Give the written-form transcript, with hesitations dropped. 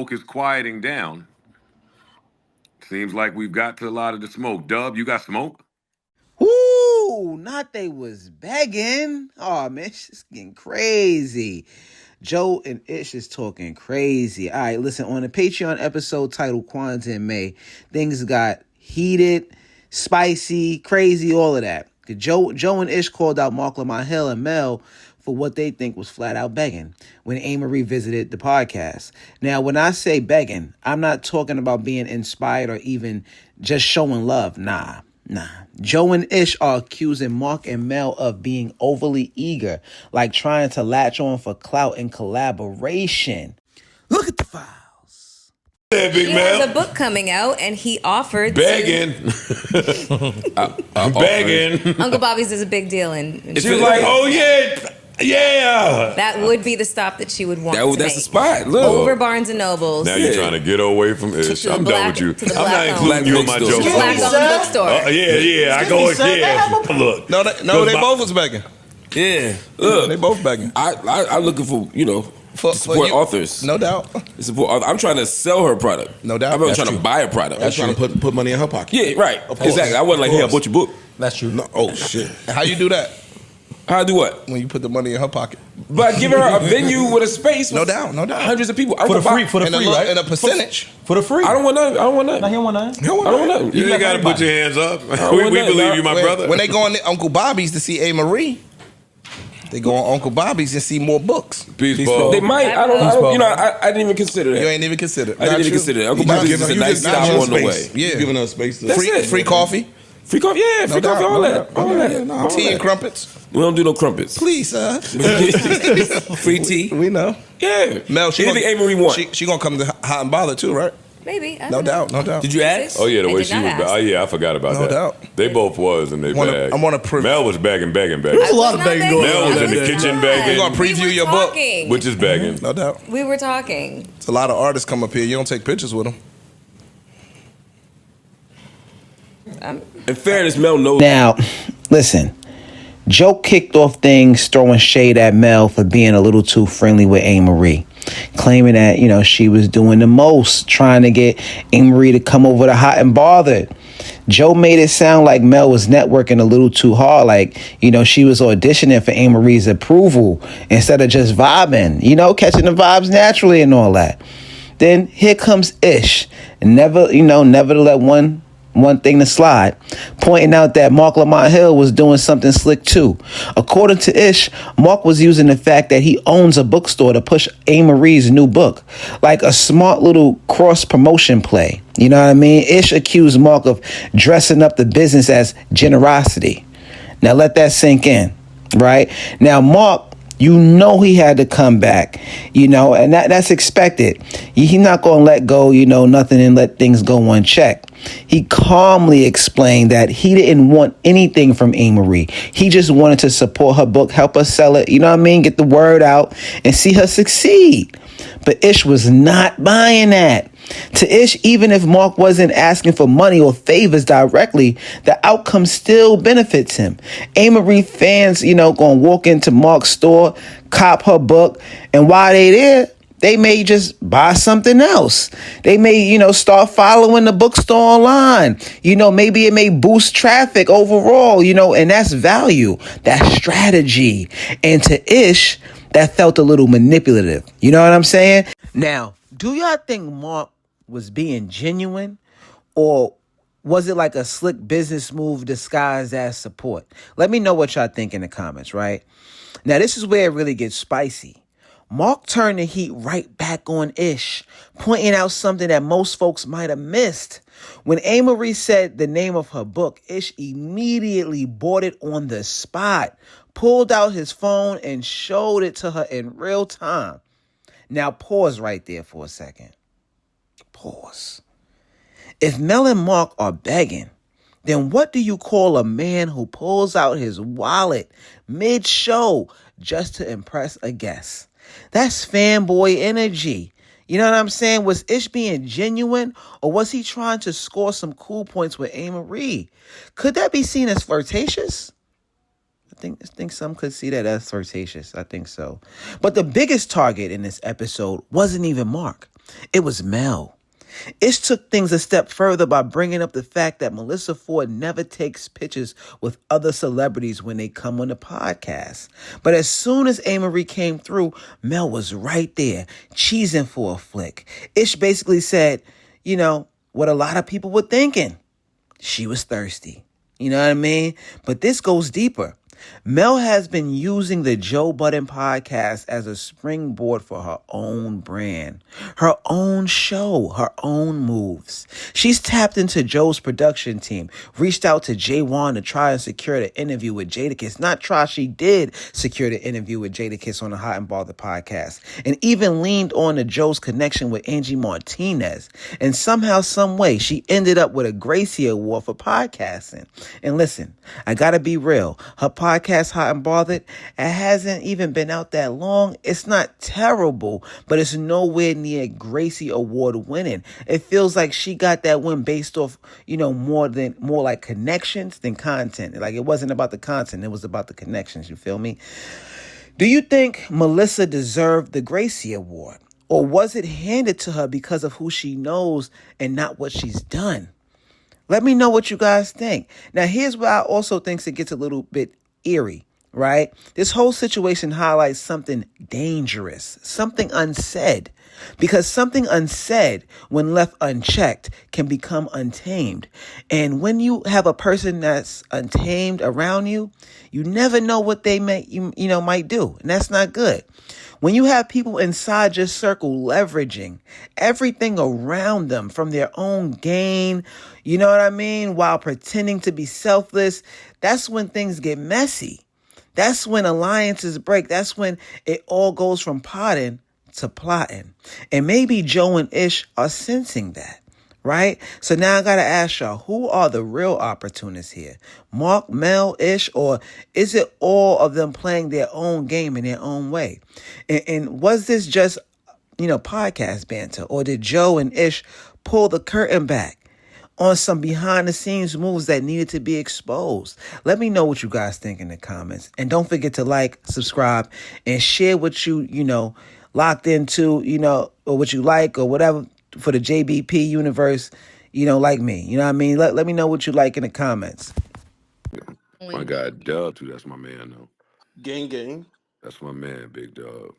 smoke is quieting down. Seems like we've got to a lot of the smoke. Dub, you got smoke? Ooh, not they was begging. Oh, man, it's getting crazy. Joe and Ish is talking crazy. All right, listen, on the Patreon episode titled Kwanzaa in May, things got heated, spicy, crazy, all of that. Joe and Ish called out Marc Lamont Hill and Mel for what they think was flat out begging when Amerie visited the podcast. Now, when I say begging, I'm not talking about being inspired or even just showing love. Nah. Joe and Ish are accusing Marc and Mel of being overly eager, like trying to latch on for clout and collaboration. Look at the files. Yeah, Big He Mel. has a book coming out, and he offered begging. I'm begging. Uncle Bobby's is a big deal, and She was like, "Oh yeah." that would be the stop that she would want. to That's the make. spot. Look. Over Barnes and Nobles. Now you're trying to get away from Ish. To the I'm black- done with to you. the I'm not black-owned including you in my bookstore. jokes. Black-owned bookstore. Yeah. I go. Yeah. Look. No, they both was begging. Yeah. They both begging. I'm looking for, For support you. authors. No doubt. Support authors. I'm trying to sell her product. No doubt. I'm not That's trying true. to buy a product. That's trying to put money in her pocket. Yeah, right. course. Exactly. I wasn't like, hey, I Of bought your book. That's true. No, oh shit. How you do that? How I do what? When you put the money in her pocket. But giving her a venue with a space. No with doubt. Hundreds of people. For the free, right? And a percentage. For the free. I don't want nothing. No, he don't want nothing. I don't want nothing. You ain't got to put your hands up. We believe you, my brother. When they go on Uncle Bobby's to see Amerie, they go on Uncle Bobby's and see more books. Peace, Paul. They might. I didn't even consider that. You ain't even consider that. I didn't even consider that. Uncle You Bobby's just is a giving- nice you just stop giving on the space. way. Yeah. You giving her space to Free coffee. Free coffee, yeah, free coffee, all that. All Tea and that. crumpets. We don't do no crumpets. Please, sir. Free tea. We know. Yeah. Mel, Anything Amerie want. She gonna come to Hot and Bothered too, right? Maybe. I No don't know. doubt, no doubt. Did you ask? Oh yeah, the I way did she not was. ask. Oh yeah, I forgot about No that. doubt. They both was and they bagged. I wanna prove- Mel was begging. I a lot was of not begging going Mel on. was in the that day. kitchen We're begging, gonna preview We were your book. talking. which is begging. No doubt. We were talking. It's a lot of artists come up here. You don't take pictures with them. In fairness, Mel knows. Now, listen. Joe kicked off things throwing shade at Mel for being a little too friendly with Amerie, claiming that, she was doing the most, trying to get Amerie to come over to Hot and Bothered. Joe made it sound like Mel was networking a little too hard, like, she was auditioning for Amerie's approval instead of just vibing, catching the vibes naturally and all that. Then here comes Ish, never to let one thing to slide, pointing out that Marc Lamont Hill was doing something slick too. According to Ish, Marc was using the fact that he owns a bookstore to push Amerie's new book, like a smart little cross-promotion play. You know what I mean? Ish accused Marc of dressing up the business as generosity. Now let that sink in, right? Now Marc, he had to come back, and that's expected. He's not going to let go, nothing and let things go unchecked. He calmly explained that he didn't want anything from Amerie. He just wanted to support her book, help her sell it, get the word out and see her succeed. But Ish was not buying that. To Ish, even if Marc wasn't asking for money or favors directly, the outcome still benefits him. Amerie fans, gonna walk into Marc's store, cop her book, and while they there, they may just buy something else. They may, start following the bookstore online. Maybe it may boost traffic overall, and that's value. That's strategy. And to Ish, that felt a little manipulative. You know what I'm saying? Now, do y'all think Marc was being genuine, or was it like a slick business move disguised as support? Let me know what y'all think in the comments, right? Now, this is where it really gets spicy. Marc turned the heat right back on Ish, pointing out something that most folks might have missed. When Amerie said the name of her book, Ish immediately bought it on the spot, pulled out his phone and showed it to her in real time. Now pause right there for a second. Pause. If Mel and Marc are begging, then what do you call a man who pulls out his wallet mid-show just to impress a guest? That's fanboy energy. You know what I'm saying? Was Ish being genuine, or was he trying to score some cool points with Amerie? Could that be seen as flirtatious? I think some could see that as flirtatious. I think so. But the biggest target in this episode wasn't even Marc. It was Mel. Ish took things a step further by bringing up the fact that Melissa Ford never takes pictures with other celebrities when they come on the podcast. But as soon as Amerie came through, Mel was right there, cheesing for a flick. Ish basically said, you know, what a lot of people were thinking. She was thirsty. You know what I mean? But this goes deeper. Mel has been using the Joe Budden podcast as a springboard for her own brand, her own show, her own moves. She's tapped into Joe's production team, reached out to Jay Wan to try and secure the interview with Jadakiss. Not try, she did secure the interview with Jadakiss on the Hot and Bothered podcast, and even leaned on to Joe's connection with Angie Martinez. And somehow, some way, she ended up with a Gracie Award for podcasting. And listen, I gotta be real. Her podcast, Hot and Bothered, it hasn't even been out that long. It's not terrible, but it's nowhere near Gracie Award winning. It feels like she got that win based off, you know, more like connections than content. Like, it wasn't about the content, it was about the connections. You feel me? Do you think Melissa deserved the Gracie Award? Or was it handed to her because of who she knows and not what she's done? Let me know what you guys think. Now, here's where I also think it gets a little bit eerie, right? This whole situation highlights something dangerous, something unsaid. Because something unsaid, when left unchecked, can become untamed. And when you have a person that's untamed around you, you never know what they might do. And that's not good. When you have people inside your circle leveraging everything around them from their own gain, you know what I mean, while pretending to be selfless, that's when things get messy. That's when alliances break. That's when it all goes from potting to plotting. And maybe Joe and Ish are sensing that, right? So now I got to ask y'all, who are the real opportunists here? Marc, Mel, Ish, or is it all of them playing their own game in their own way? And was this just, podcast banter? Or did Joe and Ish pull the curtain back on some behind the scenes moves that needed to be exposed? Let me know what you guys think in the comments. And don't forget to like, subscribe, and share what you locked into, or what you like or whatever for the JBP universe, like me. You know what I mean? Let me know what you like in the comments. My guy Dub too, that's my man though. Gang gang. That's my man, Big Dub.